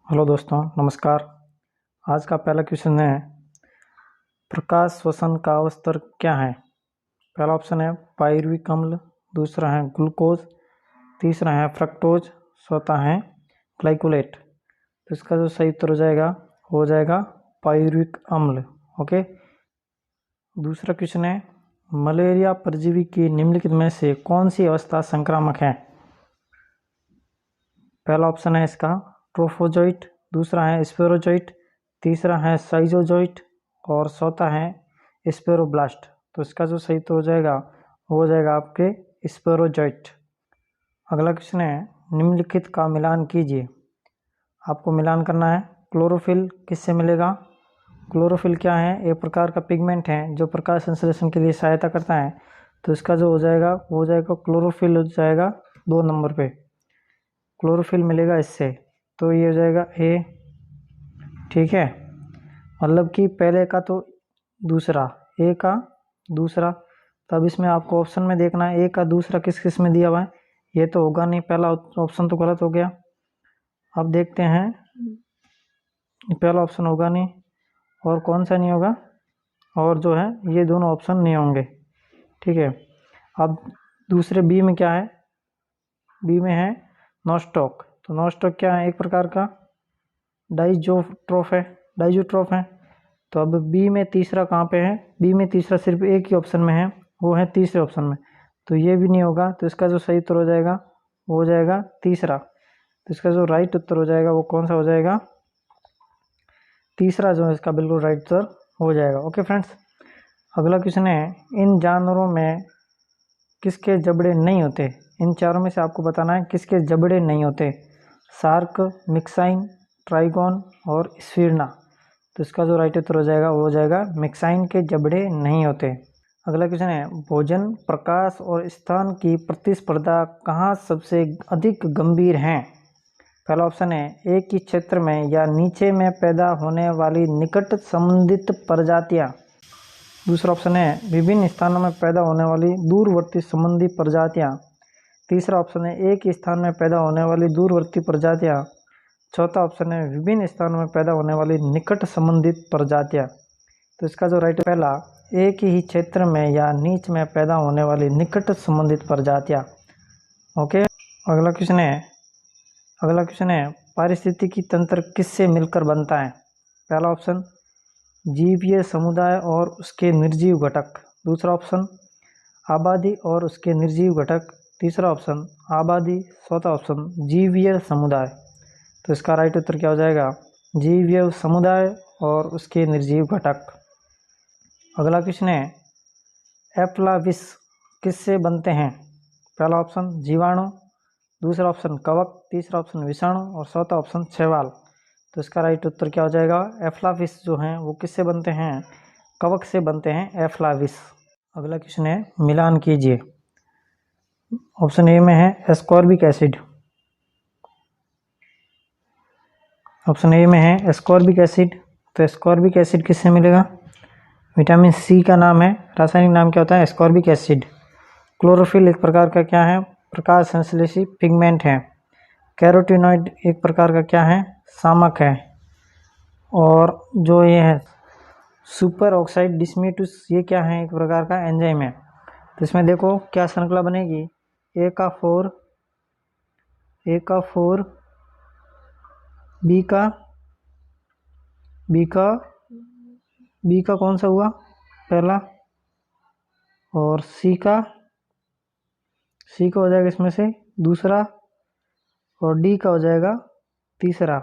Hello दोस्तों, नमस्कार। आज का पहला क्वेश्चन है, प्रकाश श्वसन का अवस्तर क्या है। पहला ऑप्शन है पायरुविक अम्ल, दूसरा है ग्लूकोज, तीसरा है फ्रक्टोज, चौथा है ग्लाइकोलेट। तो इसका जो सही उत्तर हो जाएगा पायरुविक अम्ल। ओके। दूसरा क्वेश्चन है, मलेरिया परजीवी की निम्नलिखित में से कौन सी अवस्था संक्रामक है। पहला ऑप्शन है इसका ट्रोफोजोइट, दूसरा है स्पेरोजोइट, तीसरा है साइजोजोइट और चौथा है स्पेरोब्लास्ट। तो इसका जो सही उत्तर हो जाएगा आपके स्पेरोजोइट। अगला क्वेश्चन है, निम्नलिखित का मिलान कीजिए। आपको मिलान करना है। क्लोरोफिल किससे मिलेगा। क्लोरोफिल क्या है, एक प्रकार का पिगमेंट है जो प्रकाश संश्लेषण के लिए सहायता करता है। तो इसका जो हो जाएगा क्लोरोफिल हो जाएगा 2 नंबर पे। क्लोरोफिल मिलेगा इससे, तो ये हो जाएगा ए। ठीक है, मतलब कि पहले का तो दूसरा, ए का दूसरा। तब इसमें आपको ऑप्शन में देखना है ए का दूसरा किस किस में दिया हुआ है। ये तो होगा नहीं, पहला ऑप्शन तो गलत हो गया। अब देखते हैं, पहला ऑप्शन होगा नहीं और कौन सा नहीं होगा, और जो है ये दोनों ऑप्शन नहीं होंगे। ठीक है, अब दूसरे बी में क्या है, बी में है नॉस्टॉक। तो नॉस्टॉक क्या है, एक प्रकार का डाइजोट्रोफ है। तो अब बी में तीसरा कहाँ पे है, बी में तीसरा सिर्फ एक ही ऑप्शन में है, वो है तीसरे ऑप्शन में। तो ये भी नहीं होगा। तो इसका जो सही उत्तर हो जाएगा तीसरा। तो इसका जो राइट उत्तर हो जाएगा वो कौन सा हो जाएगा, तीसरा जो है इसका बिल्कुल राइट उत्तर हो जाएगा। ओके फ्रेंड्स, अगला क्वेश्चन है, इन जानवरों में किसके जबड़े नहीं होते। इन चारों में से आपको बताना है किसके जबड़े नहीं होते। शार्क, मिक्साइन, ट्राइगोन और स्फिरना। तो इसका जो राइट उत्तर हो जाएगा मिक्साइन के जबड़े नहीं होते। अगला क्वेश्चन है, भोजन, प्रकाश और स्थान की प्रतिस्पर्धा कहाँ सबसे अधिक गंभीर है। पहला ऑप्शन है एक ही क्षेत्र में या नीचे में पैदा होने वाली निकट संबंधित प्रजातियां। दूसरा ऑप्शन है विभिन्न स्थानों में पैदा होने वाली दूरवर्ती संबंधी प्रजातियां। तीसरा ऑप्शन है एक ही स्थान में पैदा होने वाली दूरवर्ती प्रजातियां। चौथा ऑप्शन है विभिन्न स्थानों में पैदा होने वाली निकट संबंधित प्रजातियां। तो इसका जो राइट पहला, एक ही क्षेत्र में या नीच में पैदा होने वाली निकट संबंधित प्रजातियां। ओके। अगला क्वेश्चन है, पारिस्थितिकी तंत्र किससे मिलकर बनता है। पहला ऑप्शन जीवीय समुदाय और उसके निर्जीव घटक। दूसरा ऑप्शन आबादी और उसके निर्जीव घटक। तीसरा ऑप्शन आबादी, चौथा ऑप्शन जीवीय समुदाय। तो इसका राइट उत्तर क्या हो जाएगा, जीवीय समुदाय और उसके निर्जीव घटक। अगला क्वेश्चन है, एफ्लाविस किससे बनते हैं। पहला ऑप्शन जीवाणु, दूसरा ऑप्शन कवक, तीसरा ऑप्शन विषाणु और चौथा ऑप्शन शैवाल। तो इसका राइट उत्तर क्या हो जाएगा, एफ्लाविस जो हैं वो किससे बनते हैं, कवक से बनते हैं एफ्लाविस। अगला क्वेश्चन है, मिलान कीजिए। ऑप्शन ए में है एस्कॉर्बिक एसिड। ऑप्शन ए में है एस्कॉर्बिक एसिड। तो एस्कॉर्बिक एसिड किससे मिलेगा, विटामिन सी का नाम है, रासायनिक नाम क्या होता है, एस्कॉर्बिक एसिड। क्लोरोफिल एक प्रकार का क्या है, प्रकाश संश्लेषी पिगमेंट है। कैरोटीनॉइड एक प्रकार का क्या है, शामक है। और जो ये है सुपर ऑक्साइड डिस्म्यूटस, ये क्या है, एक प्रकार का एंजाइम है। तो इसमें देखो क्या श्रृंखला बनेगी, ए का 4, बी का कौन सा हुआ पहला, और सी का हो जाएगा इसमें से दूसरा, और डी का हो जाएगा तीसरा।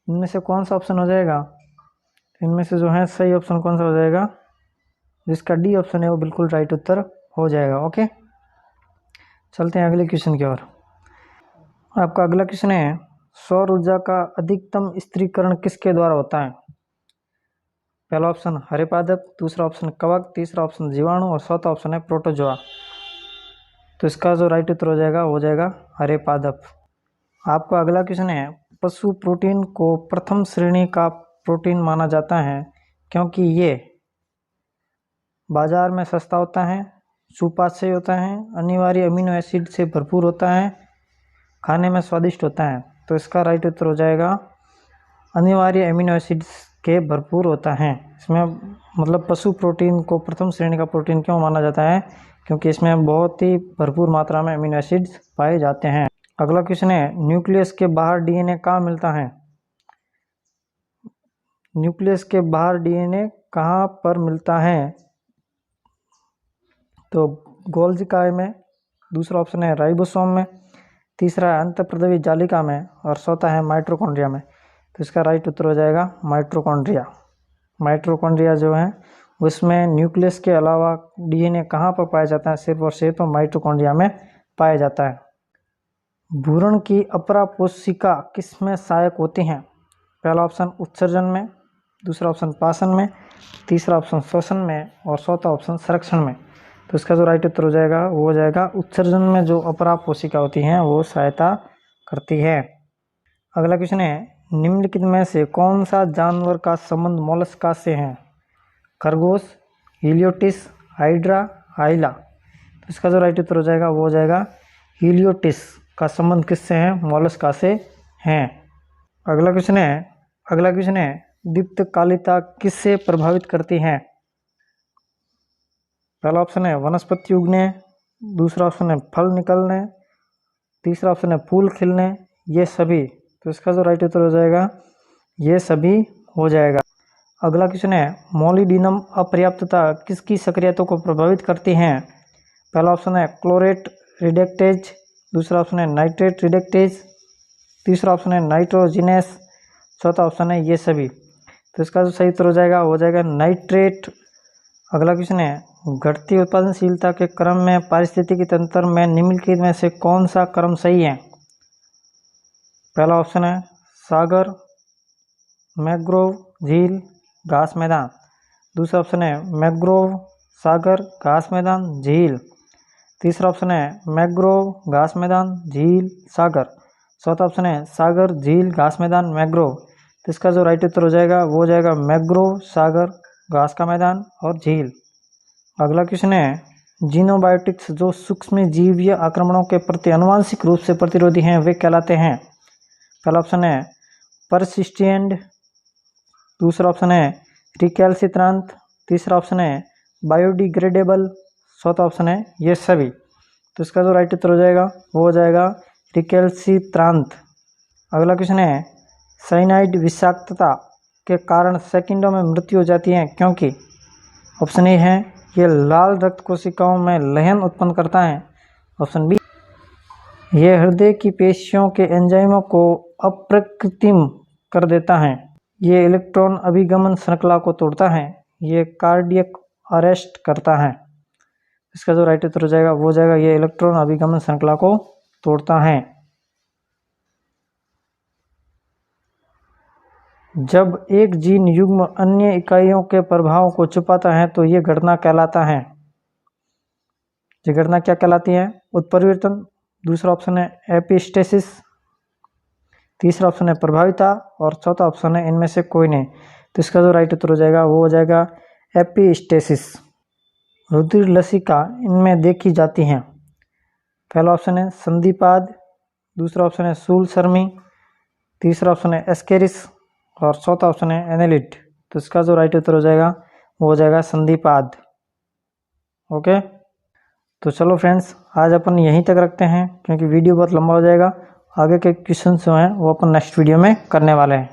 इनमें से कौन सा ऑप्शन हो जाएगा, इनमें से जो है सही ऑप्शन कौन सा हो जाएगा, जिसका डी ऑप्शन है वो बिल्कुल राइट उत्तर हो जाएगा। ओके, चलते हैं अगले क्वेश्चन की ओर। आपका अगला क्वेश्चन है, सौर ऊर्जा का अधिकतम स्थिरीकरण किसके द्वारा होता है। पहला ऑप्शन हरे पादप, दूसरा ऑप्शन कवक, तीसरा ऑप्शन जीवाणु और चौथा ऑप्शन है प्रोटोजोआ। तो इसका जो राइट उत्तर हो जाएगा हरे पादप। आपका अगला क्वेश्चन है, पशु प्रोटीन को प्रथम श्रेणी का प्रोटीन माना जाता है क्योंकि ये बाजार में सस्ता होता है, सुपाच्य होता है, अनिवार्य अमीनो एसिड से भरपूर होता है, खाने में स्वादिष्ट होता है। तो इसका राइट उत्तर हो जाएगा अनिवार्य एमिनो एसिड्स के भरपूर होता है। इसमें मतलब पशु प्रोटीन को प्रथम श्रेणी का प्रोटीन क्यों माना जाता है, क्योंकि इसमें बहुत ही भरपूर मात्रा में एमिनो एसिड्स पाए जाते हैं। अगला क्वेश्चन है, न्यूक्लियस के बाहर डीएनए कहाँ मिलता है? न्यूक्लियस के बाहर डीएनए कहाँ पर मिलता है? तो गोल्गी काय में, दूसरा ऑप्शन है राइबोसोम में, तीसरा है अंतःप्रद्रवी जालिका में और चौथा है माइटोकॉन्ड्रिया में। तो इसका राइट उत्तर हो जाएगा माइटोकॉन्ड्रिया। माइटोकॉन्ड्रिया जो है उसमें न्यूक्लियस के अलावा डीएनए कहाँ पर पाया जाता है? सिर्फ और सिर्फ माइटोकॉन्ड्रिया में पाया जाता है। भ्रूण की अपरा कोशिका किस में सहायक होती हैं? पहला ऑप्शन उत्सर्जन में, दूसरा ऑप्शन पाचन में, तीसरा ऑप्शन श्वसन में और चौथा ऑप्शन संरक्षण में। तो इसका जो राइट उत्तर हो जाएगा वो हो जाएगा उत्सर्जन में जो अपरा कोशिका होती हैं वो सहायता करती है। अगला क्वेश्चन है, निम्नलिखित में से कौन सा जानवर का संबंध मोलस्का से है? खरगोश, हीलियोटिस, हाइड्रा, हाइला। तो इसका जो राइट उत्तर हो जाएगा वो हो जाएगा हीलियोटिस का संबंध किससे है? मोलस्का से है। अगला क्वेश्चन है दीप्तकालिता किससे प्रभावित करती है? पहला ऑप्शन है वनस्पति उगने, दूसरा ऑप्शन है फल निकलने, तीसरा ऑप्शन है फूल खिलने, ये सभी। तो इसका जो राइट उत्तर हो जाएगा ये सभी हो जाएगा। अगला क्वेश्चन है, मोलिडिनम अपर्याप्तता किसकी सक्रियता को प्रभावित करती है? पहला ऑप्शन है क्लोरेट रिडक्टेज, दूसरा ऑप्शन है नाइट्रेट रिडक्टेज, तीसरा ऑप्शन है नाइट्रोजिनेस, चौथा ऑप्शन है ये सभी। तो इसका जो सही उत्तर हो जाएगा नाइट्रेट। अगला क्वेश्चन है, घटती उत्पादनशीलता के क्रम में पारिस्थितिकी तंत्र में निम्नलिखित में से कौन सा क्रम सही है? पहला ऑप्शन है सागर, मैंग्रोव, झील, घास मैदान, दूसरा ऑप्शन है मैंग्रोव, सागर, घास मैदान, झील, तीसरा ऑप्शन है मैंग्रोव, घास मैदान, झील, सागर, चौथा ऑप्शन है सागर, झील, घास मैदान, मैंग्रोव। तो इसका जो राइट उत्तर हो जाएगा वो हो जाएगा मैंग्रोव, सागर, घास का मैदान और झील। अगला क्वेश्चन है, जीनोबायोटिक्स जो सूक्ष्म जीवीय आक्रमणों के प्रति आनुवंशिक रूप से प्रतिरोधी हैं वे कहलाते हैं? पहला ऑप्शन है परसिस्टेंट, दूसरा ऑप्शन है रिकैल्सिट्रांट, तीसरा ऑप्शन है बायोडिग्रेडेबल, चौथा ऑप्शन है ये सभी। तो इसका जो राइट उत्तर हो जाएगा वो हो जाएगा रिकैल्सिट्रांट। अगला क्वेश्चन है, साइनाइड विषाक्तता के कारण सेकंडों में मृत्यु हो जाती है क्योंकि? ऑप्शन ए है ये लाल रक्त कोशिकाओं में लहन उत्पन्न करता है, ऑप्शन बी ये हृदय की पेशियों के एंजाइमों को अप्रकृतिम कर देता है, ये इलेक्ट्रॉन अभिगमन श्रृंखला को तोड़ता है, ये कार्डियक अरेस्ट करता है। इसका जो राइट उत्तर हो जाएगा वो हो जाएगा ये इलेक्ट्रॉन अभिगमन श्रृंखला को तोड़ता है। जब एक जीन युग्म अन्य इकाइयों के प्रभाव को छुपाता है तो ये घटना कहलाता है। ये घटना क्या कहलाती है? उत्परिवर्तन, दूसरा ऑप्शन है एपिस्टेसिस, तीसरा ऑप्शन है प्रभाविता और चौथा ऑप्शन है इनमें से कोई नहीं। तो इसका जो राइट उत्तर हो जाएगा वो हो जाएगा एपिस्टेसिस। रुधिर लसिका इनमें देखी जाती हैं। पहला ऑप्शन है संधिपाद, दूसरा ऑप्शन है शूलशर्मी, तीसरा ऑप्शन है एस्केरिस और चौथा ऑप्शन है एनेलिड। तो इसका जो राइट उत्तर हो जाएगा वो हो जाएगा संधिपाद। ओके, तो चलो फ्रेंड्स आज अपन यहीं तक रखते हैं क्योंकि वीडियो बहुत लंबा हो जाएगा। आगे के क्वेश्चन जो हैं वो अपन नेक्स्ट वीडियो में करने वाले हैं।